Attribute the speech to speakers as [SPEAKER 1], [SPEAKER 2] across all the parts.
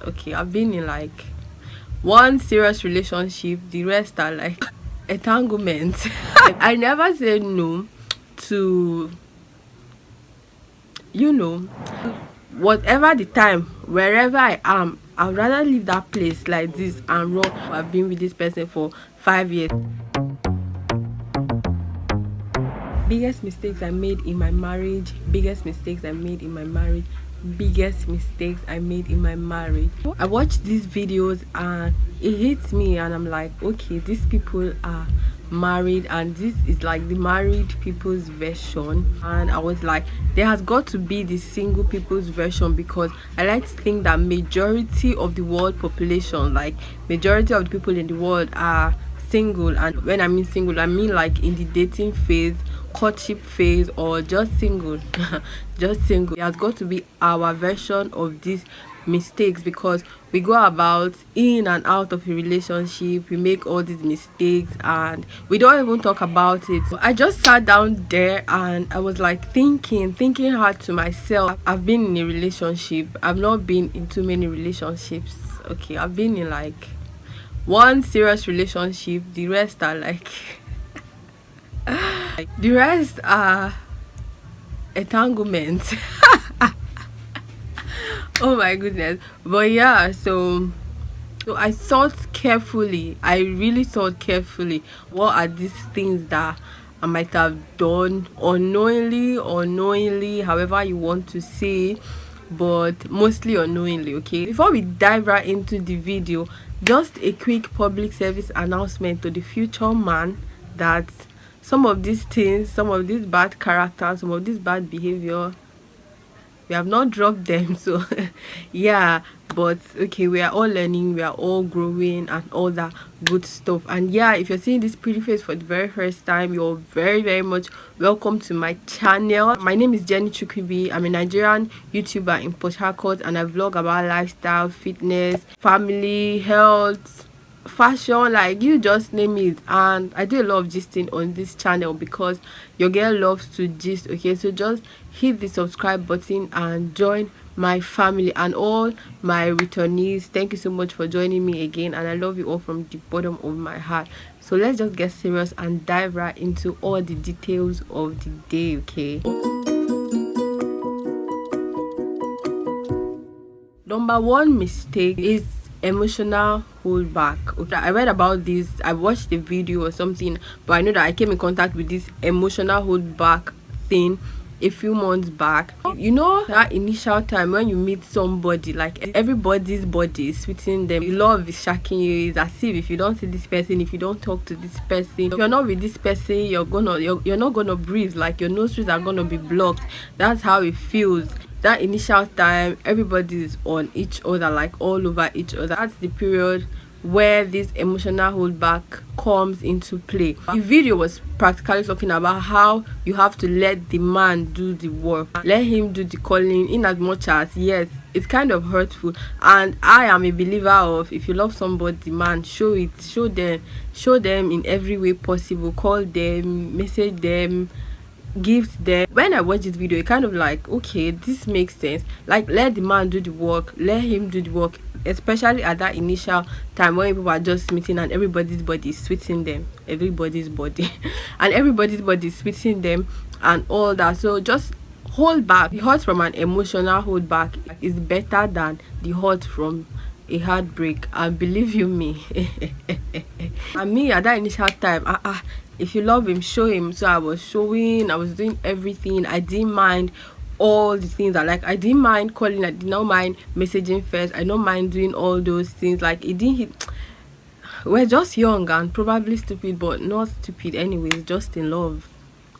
[SPEAKER 1] Okay, I've been in like one serious relationship, the rest are like entanglement. I never said no to, you know, whatever the time, wherever I am, I'd rather leave that place like this and run. I've been with this person for 5 years. Biggest mistakes I made in my marriage, biggest mistakes I made in my marriage, biggest mistakes I made in my marriage. I watch these videos and it hits me and I'm like, okay, these people are married and this is like the married people's version. And I was like, there has got to be the single people's version, because I like to think that majority of the world population, like majority of the people in the world are single. And when I mean single, I mean like in the dating phase, courtship phase, or just single. Just single. It has got to be our version of these mistakes, because we go about in and out of a relationship, we make all these mistakes and we don't even talk about it. So I just sat down there and I was like thinking hard to myself. I've been in a relationship, I've not been in too many relationships. Okay, I've been in like one serious relationship, the rest are like the rest are entanglement. Oh my goodness. But yeah, so I thought carefully, I really thought carefully, what are these things that I might have done unknowingly or knowingly, however you want to say, but mostly unknowingly. Okay, before we dive right into the video, just a quick public service announcement to the future man that some of these things, some of these bad characters, some of this bad behavior, we have not dropped them. So yeah, but okay, we are all learning, we are all growing and all that good stuff. And yeah, if you're seeing this pretty face for the very first time, you're very much welcome to my channel. My name is Chukuibi. I'm a Nigerian YouTuber in Port Harcourt and I vlog about lifestyle, fitness, family, health, fashion, like you just name it. And I do a lot of gisting on this channel because your girl loves to gist. Okay, so just hit the subscribe button and join my family. And all my returnees, thank you so much for joining me again, and I love you all from the bottom of my heart. So let's just get serious and dive right into all the details of the day. Okay, number one mistake is emotional holdback. Okay, I read about this, I watched the video or something, but I know that I came in contact with this emotional holdback thing a few months back. You know that initial time when you meet somebody, like everybody's body is sweeting them, love is shaking you. It's as if you don't see this person, if you don't talk to this person, you're not with this person, you're not gonna breathe, like your nostrils are gonna be blocked. That's how it feels. That initial time, everybody is on each other, like all over each other. That's the period where this emotional holdback comes into play. The video was practically talking about how you have to let the man do the work, let him do the calling, in as much as, yes, it's kind of hurtful. And I am a believer of, if you love somebody, man, show it, show them in every way possible. Call them, message them, gift them. When I watched this video, it kind of like, okay, this makes sense. Like, let the man do the work, let him do the work, especially at that initial time when people are just meeting and everybody's body is sweating them, everybody's body and everybody's body is sweating them and all that. So just hold back. The hurt from an emotional holdback is better than the hurt from a heartbreak, and believe you me. And me at that initial time, if you love him, show him. So I was showing, I was doing everything. I didn't mind all the things that, like, I didn't mind calling, I did not mind messaging first, I don't mind doing all those things. Like, it didn't hit. We're just young and probably stupid, but not stupid anyways, just in love.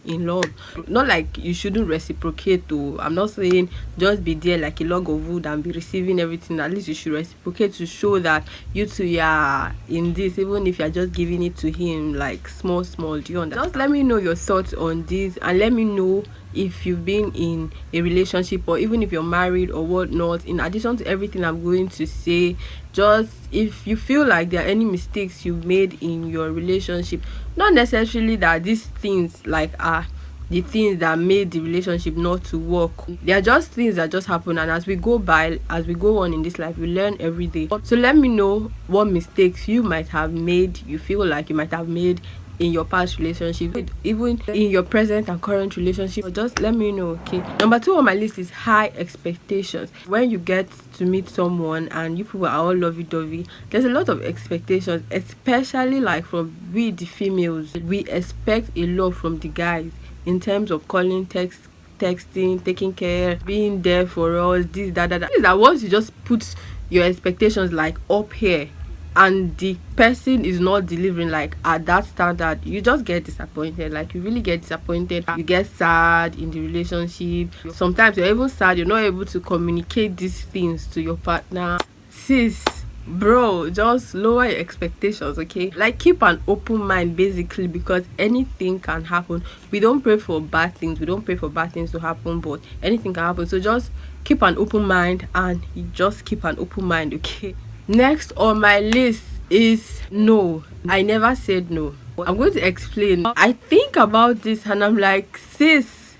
[SPEAKER 1] Not like you shouldn't reciprocate to. I'm not saying just be there like a log of wood and be receiving everything. At least you should reciprocate to show that you two are in this, even if you're just giving it to him like small. Do you understand? Just let me know your thoughts on this, and let me know if you've been in a relationship, or even if you're married or whatnot. In addition to everything I'm going to say, just if you feel like there are any mistakes you've made in your relationship, not necessarily that these things like are the things that made the relationship not to work. They are just things that just happen, and as we go by, as we go on in this life, we learn every day. So let me know what mistakes you might have made, you feel like you might have made in your past relationship, even in your present and current relationship. Just let me know. Okay, number 2 on my list is high expectations. When you get to meet someone and you people are all lovey-dovey, there's a lot of expectations, especially like from we the females. We expect a lot from the guys in terms of calling, texting, taking care, being there for us, this, that. Is that once you just put your expectations like up here and the person is not delivering like at that standard, you just get disappointed. Like, you really get disappointed. You get sad in the relationship. Sometimes you're even sad you're not able to communicate these things to your partner. Sis, bro, just lower your expectations. Okay, like, keep an open mind basically, because anything can happen. We don't pray for bad things, we don't pray for bad things to happen, but anything can happen. So just keep an open mind, and you just keep an open mind. Okay, next on my list is no. I never said no. I'm going to explain. I think about this and I'm like, sis,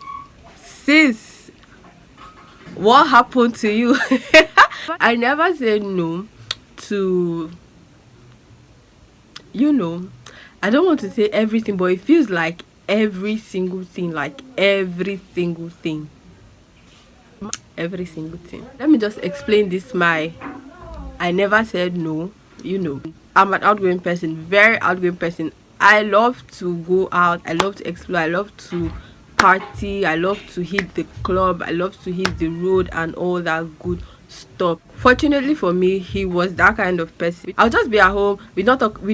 [SPEAKER 1] what happened to you? I never said no to, I don't want to say everything, but it feels like every single thing. Let me just explain this. I never said no. I'm an outgoing person, very outgoing person. I love to go out, I love to explore, I love to party, I love to hit the club, I love to hit the road and all that good stuff. Fortunately for me, he was that kind of person. I'll just be at home, we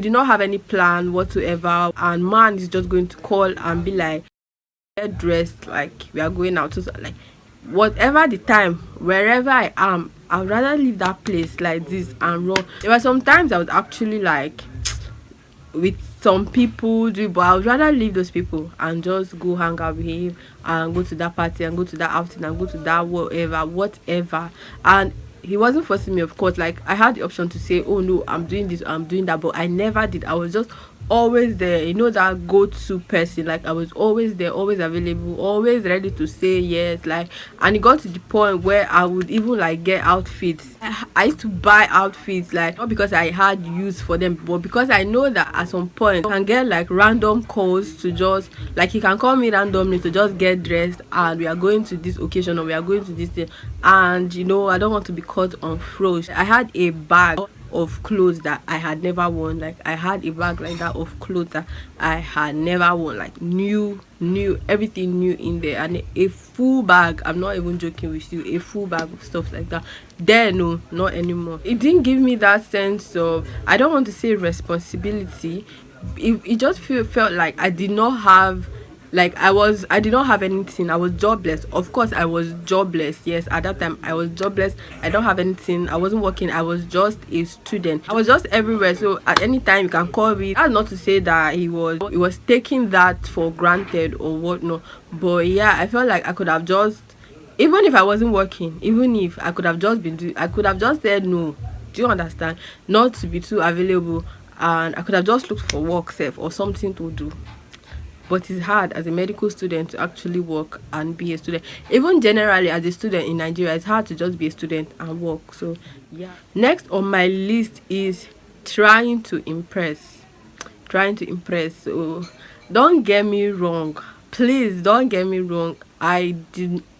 [SPEAKER 1] did not have any plan whatsoever, and man is just going to call and be like, get dressed, like we are going out. So like, whatever the time, wherever I am, I'd rather leave that place like this and run. There were some times I was actually like with some people but I would rather leave those people and just go hang out with him and go to that party and go to that outing and go to that whatever. And he wasn't forcing me, of course. Like, I had the option to say, oh no, I'm doing this, I'm doing that, but I never did. I was just always there, that go-to person. Like, I was always there, always available, always ready to say yes. Like, and it got to the point where I would even like get outfits. I used to buy outfits, like, not because I had use for them, but because I know that at some point I can get like random calls to just, like, he can call me randomly to just get dressed and we are going to this occasion or we are going to this thing, and I don't want to be caught on froze. I had a bag of clothes that I had never worn. Like, I had a bag like that of clothes that I had never worn, like new, everything new in there, and a full bag. I'm not even joking with you, a full bag of stuff like that. There, no, not anymore. It didn't give me that sense of, I don't want to say responsibility. It just felt like I did not have, like, I did not have anything. I was jobless. Of course I was jobless. Yes, at that time I was jobless. I don't have anything. I wasn't working. I was just a student. I was just everywhere. So at any time you can call me. That's not to say that he was taking that for granted or whatnot, but yeah, I felt like I could have just, even if I wasn't working, even if I could have just said no. Do you understand? Not to be too available, and I could have just looked for work safe or something to do. But it's hard as a medical student to actually work and be a student. Even generally as a student in Nigeria, it's hard to just be a student and work. So yeah. Next on my list is trying to impress. So don't get me wrong, please don't get me wrong. I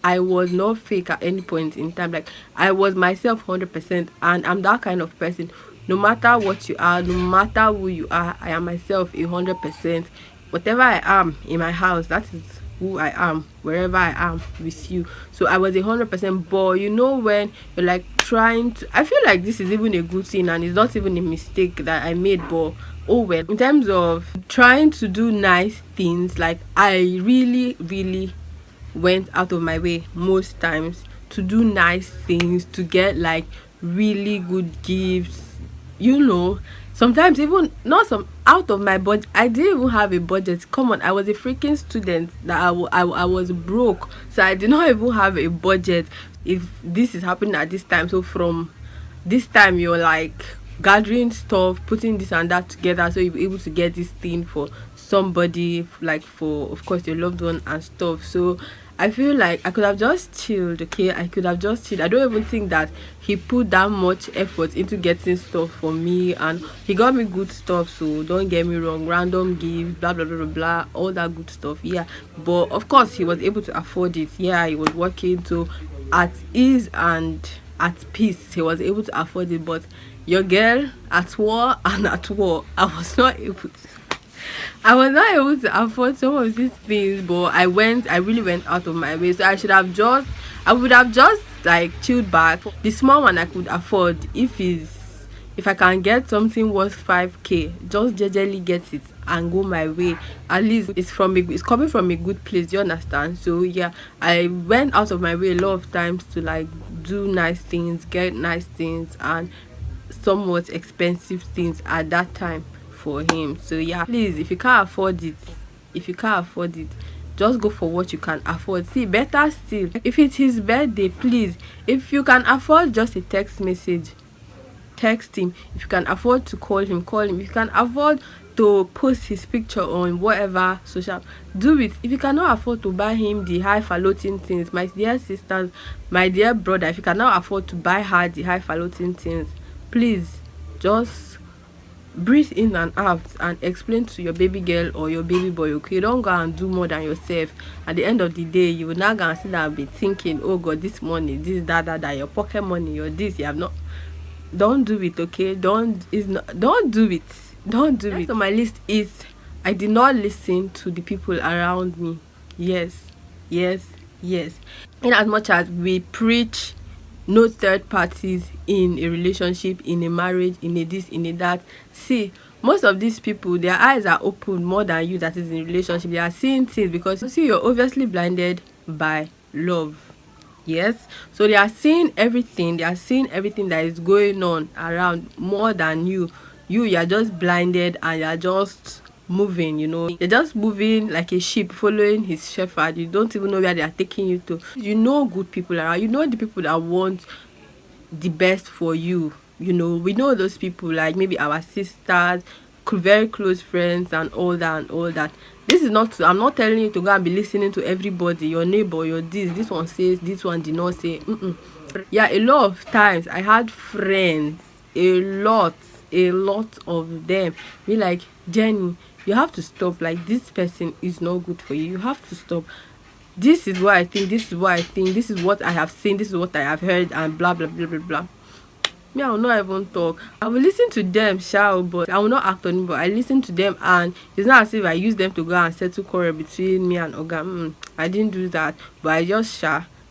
[SPEAKER 1] was not fake at any point in time. Like, I was myself 100%, and I'm that kind of person. No matter what you are, no matter who you are, I am myself 100%. Whatever I am in my house, that is who I am wherever I am with you. So I was 100%. But when you're like trying to, I feel like this is even a good thing and it's not even a mistake that I made, but oh well. In terms of trying to do nice things, like, I really went out of my way most times to do nice things, to get like really good gifts, sometimes even not some out of my budget. I didn't even have a budget. Come on, I was a freaking student that I was broke, so I did not even have a budget. If this is happening at this time, so from this time you're like gathering stuff, putting this and that together, so you'll be able to get this thing for somebody, like for of course your loved one and stuff. So I feel like I could have just chilled. Okay, I could have just chilled. I don't even think that he put that much effort into getting stuff for me, and he got me good stuff. So don't get me wrong, random gifts, blah blah blah blah blah, all that good stuff. Yeah, but of course he was able to afford it. Yeah, he was working, so at ease and at peace he was able to afford it. But your girl at war and at war, I was not able to afford some of these things. But I really went out of my way. So I would have just like chilled back. The small one I could afford, if I can get something worth 5k, just jejely get it and go my way. At least it's coming from a good place, do you understand? So yeah, I went out of my way a lot of times to like do nice things, get nice things, and somewhat expensive things at that time for him. So yeah, please, if you can't afford it, just go for what you can afford. See, better still, if it's his birthday, please, if you can afford just a text message, text him. If you can afford to call him, call him. If you can afford to post his picture on whatever social, do it. If you cannot afford to buy him the highfalutin things, my dear sisters, my dear brother, if you cannot afford to buy her the highfalutin things, please just breathe in and out and explain to your baby girl or your baby boy. Okay, don't go and do more than yourself. At the end of the day, you will not go and sit down and be thinking, oh god, this money, this that, your pocket money, your this, you have not. Don't do it. Okay, don't do it. Don't do it. So my list is, I did not listen to the people around me. Yes, yes, yes. In as much as we preach no third parties in a relationship, in a marriage, in a this, in a that, see, most of these people, their eyes are open more than you that is in a relationship. They are seeing things, because you see, you're obviously blinded by love. Yes, so they are seeing everything, that is going on around more than you are just blinded, and you're just moving, you're just moving like a sheep following his shepherd. You don't even know where they are taking you to. Good people around, the people that want the best for you. We know those people, like maybe our sisters, very close friends, and all that. This is not I'm not telling you to go and be listening to everybody, your neighbor, your this one says, this one did not say. Yeah, a lot of times I had friends, a lot of them be like, Jenny, you have to stop, like this person is not good for you have to stop. This is what I think, this is what I think, this is what I have seen, this is what I have heard, and blah blah blah blah blah. Me, I will not even talk. I will listen to them, but I will not act on it. But I listen to them, and it's not as if I use them to go and settle quarrel between me and Oga. I didn't do that, but I just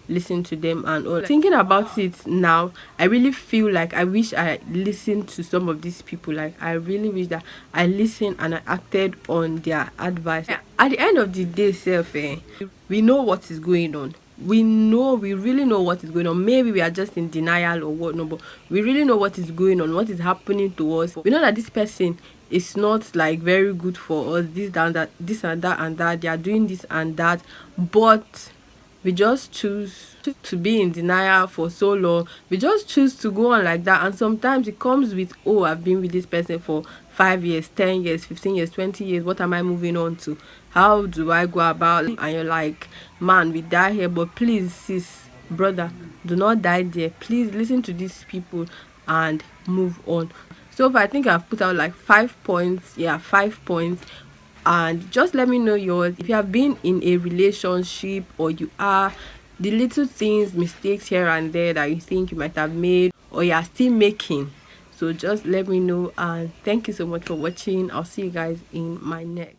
[SPEAKER 1] listen to them and all. Thinking about it now, I really feel like I wish I listened to some of these people. Like, I really wish that I listened and I acted on their advice. At the end of the day, we know what is going on. We really know what is going on. Maybe we are just in denial or whatnot, but we really know what is going on, what is happening to us. We know that this person is not like very good for us, this and that, and that. They are doing this and that, but we just choose to be in denial for so long. We just choose to go on like that. And sometimes it comes with, oh, I've been with this person for 5 years, 10 years, 15 years, 20 years. What am I moving on to? How do I go about it? And you're like, man, we die here. But please, sis, brother, do not die there. Please listen to these people and move on. So I think I've put out like 5 points. Yeah, 5 points. And just let me know yours. If you have been in a relationship, or you are, the little things, mistakes here and there that you think you might have made or you are still making. So just let me know, and thank you so much for watching. I'll see you guys in my next